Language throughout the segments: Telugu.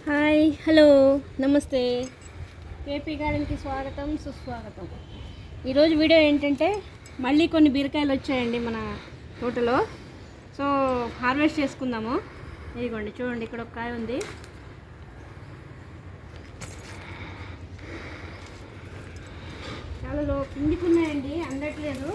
హాయ్ హలో నమస్తే. కేపీ గార్డెన్కి స్వాగతం సుస్వాగతం. ఈరోజు వీడియో ఏంటంటే మళ్ళీ కొన్ని బీరకాయలు వచ్చాయండి మన తోటలో. సో హార్వెస్ట్ చేసుకుందాము. ఇదిగోండి చూడండి, ఇక్కడ ఒక కాయ ఉంది. చాలా కిందికి ఉన్నాయండి, అందట్లేదు.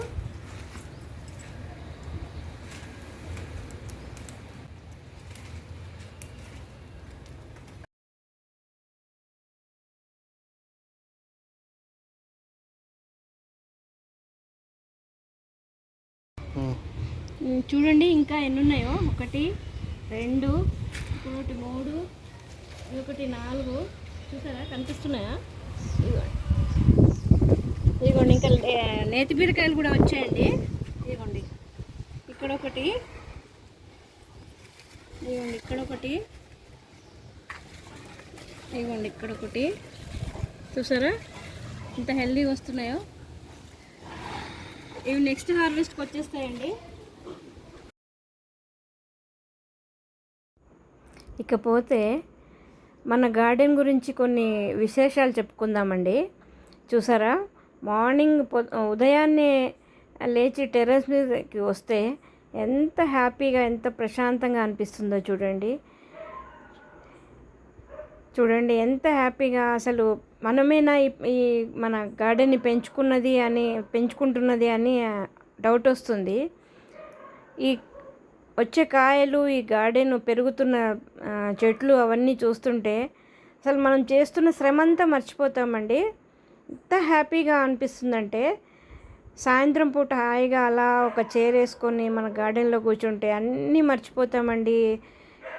చూడండి ఇంకా ఎన్ని ఉన్నాయో. 1 2 ఇంకొకటి 3 ఇంకొకటి 4. చూసారా, కనిపిస్తున్నాయా? ఇదిగోండి ఇంకా నేతి బీరకాయలు కూడా వచ్చాయండి. ఇదిగోండి ఇక్కడ ఒకటి, ఇదిగోండి ఇక్కడ ఒకటి, ఇదిగోండి ఇక్కడ ఒకటి. చూసారా ఇంత హెల్దీగా వస్తున్నాయో. ఇవి నెక్స్ట్ హార్వెస్ట్కి వచ్చేస్తాయండి. ఇకపోతే మన గార్డెన్ గురించి కొన్ని విశేషాలు చెప్పుకుందామండి. చూసారా, మార్నింగ్ ఉదయాన్నే లేచి టెర్రస్ మీదకి వస్తే ఎంత హ్యాపీగా, ఎంత ప్రశాంతంగా అనిపిస్తుందో చూడండి. చూడండి ఎంత హ్యాపీగా. అసలు మనమేనా ఈ మన గార్డెన్ని పెంచుకుంటున్నది అని డౌట్ వస్తుంది. ఈ వచ్చే కాయలు, ఈ గార్డెన్ పెరుగుతున్న చెట్లు అవన్నీ చూస్తుంటే అసలు మనం చేస్తున్న శ్రమ అంతా మర్చిపోతామండి. ఎంత హ్యాపీగా అనిపిస్తుందంటే సాయంత్రం పూట హాయిగా అలా ఒక చైర్ వేసుకొని మన గార్డెన్లో కూర్చుంటే అన్నీ మర్చిపోతామండి.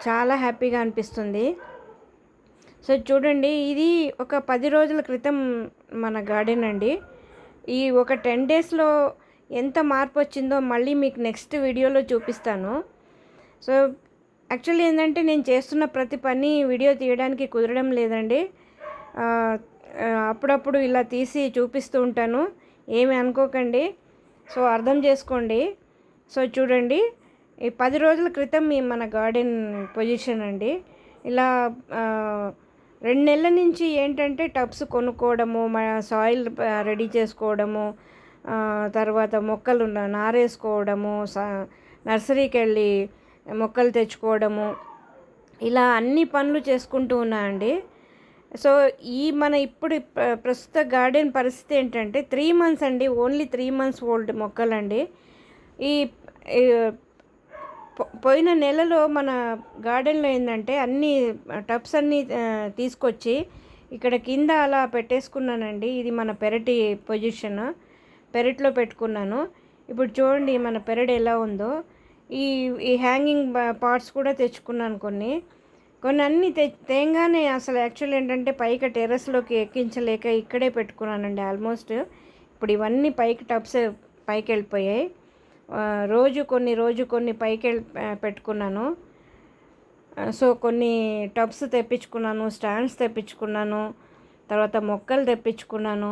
చాలా హ్యాపీగా అనిపిస్తుంది. సో చూడండి, ఇది ఒక 10 రోజుల క్రితం మన గార్డెన్ అండి. ఈ ఒక 10 డేస్లో ఎంత మార్పు వచ్చిందో మళ్ళీ మీకు నెక్స్ట్ వీడియోలో చూపిస్తాను. సో యాక్చువల్లీ ఏంటంటే నేను చేస్తున్న ప్రతి పని వీడియో తీయడానికి కుదరడం లేదండి. అప్పుడప్పుడు ఇలా తీసి చూపిస్తూ ఉంటాను, ఏమి అనుకోకండి. సో అర్థం చేసుకోండి. సో చూడండి, ఈ 10 రోజుల క్రితం మన గార్డెన్ పొజిషన్ అండి. ఇలా 2 నెలల నుంచి ఏంటంటే టబ్స్ కొనుక్కోవడము, సాయిల్ రెడీ చేసుకోవడము, తర్వాత మొక్కలు నారేసుకోవడము, నర్సరీకి వెళ్ళి మొక్కలు తెచ్చుకోవడము, ఇలా అన్ని పనులు చేసుకుంటూ ఉన్నా అండి. సో మన ఇప్పుడు ప్రస్తుత గార్డెన్ పరిస్థితి ఏంటంటే 3 మంత్స్ అండి, ఓన్లీ 3 మంత్స్ ఓల్డ్ మొక్కలండి. ఈ పోయిన నెలలో మన గార్డెన్లో ఏంటంటే అన్ని టబ్స్ అన్నీ తీసుకొచ్చి ఇక్కడ కింద అలా పెట్టేసుకున్నానండి. ఇది మన పెరటి పొజిషన్, పెరట్లో పెట్టుకున్నాను. ఇప్పుడు చూడండి మన పెరడు ఎలా ఉందో. ఈ హ్యాంగింగ్ పార్ట్స్ కూడా తెచ్చుకున్నాను కొన్ని అన్నీ తేంగానే. అసలు యాక్చువల్ ఏంటంటే పైకి టెర్రస్లోకి ఎక్కించలేక ఇక్కడే పెట్టుకున్నానండి ఆల్మోస్ట్. ఇప్పుడు ఇవన్నీ పైకి టబ్స్ పైకి వెళ్ళిపోయాయి. రోజు కొన్ని పైకి పెట్టుకున్నాను. సో కొన్ని టబ్స్ తెప్పించుకున్నాను, స్టాండ్స్ తెప్పించుకున్నాను, తర్వాత మొక్కలు తెప్పించుకున్నాను.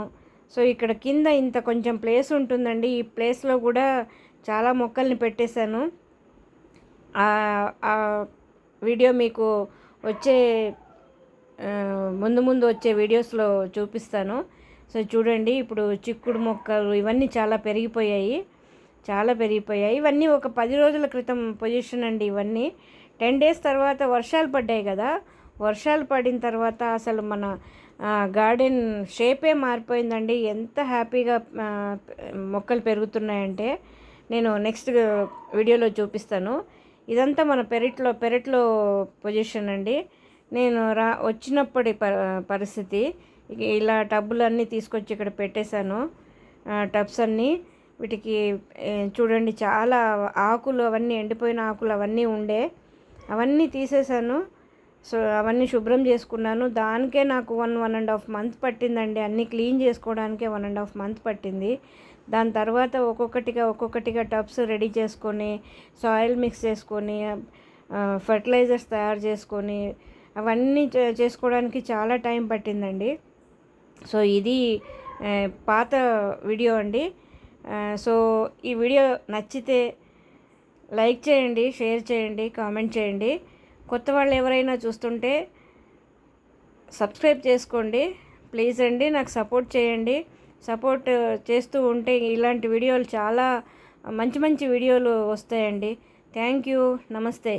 సో ఇక్కడ కింద ఇంత కొంచెం ప్లేస్ ఉంటుందండి. ఈ ప్లేస్లో కూడా చాలా మొక్కల్ని పెట్టేశాను. ఆ వీడియో మీకు ముందు వచ్చే వీడియోస్లో చూపిస్తాను. సో చూడండి, ఇప్పుడు చిక్కుడు మొక్కలు ఇవన్నీ చాలా పెరిగిపోయాయి. ఇవన్నీ ఒక 10 రోజుల క్రితం పొజిషన్ అండి. ఇవన్నీ 10 డేస్ తర్వాత వర్షాలు పడ్డాయి కదా. వర్షాలు పడిన తర్వాత అసలు మన గార్డెన్ షేపే మారిపోయిందండి. ఎంత హ్యాపీగా మొక్కలు పెరుగుతున్నాయంటే నేను నెక్స్ట్ వీడియోలో చూపిస్తాను. ఇదంతా మన పెరట్లో పొజిషన్ అండి. నేను వచ్చినప్పటి పరిస్థితి. ఇలా టబ్బులన్నీ తీసుకొచ్చి ఇక్కడ పెట్టేశాను, టబ్స్ అన్నీ. వీటికి చూడండి చాలా ఆకులు, అవన్నీ ఎండిపోయిన ఆకులు అవన్నీ అవన్నీ తీసేశాను. సో అవన్నీ శుభ్రం చేసుకున్నాను. దానికే నాకు 1.5 మంత్ పట్టిందండి. అన్నీ క్లీన్ చేసుకోవడానికే 1.5 మంత్ పట్టింది. దాని తర్వాత ఒక్కొక్కటిగా టబ్స్ రెడీ చేసుకొని, సాయిల్ మిక్స్ చేసుకొని, ఫర్టిలైజర్స్ తయారు చేసుకొని, అవన్నీ చేసుకోవడానికి చాలా టైం పట్టిందండి. సో ఇది పాత వీడియో అండి. సో ఈ వీడియో నచ్చితే లైక్ చేయండి, షేర్ చేయండి, కామెంట్ చేయండి. కొత్త వాళ్ళు ఎవరైనా చూస్తుంటే సబ్స్క్రైబ్ చేసుకోండి ప్లీజ్ అండి. నాకు సపోర్ట్ చేయండి. సపోర్ట్ చేస్తూ ఉంటే ఇలాంటి వీడియోలు చాలా మంచి మంచి వీడియోలు వస్తాయండి. Thank you. నమస్తే.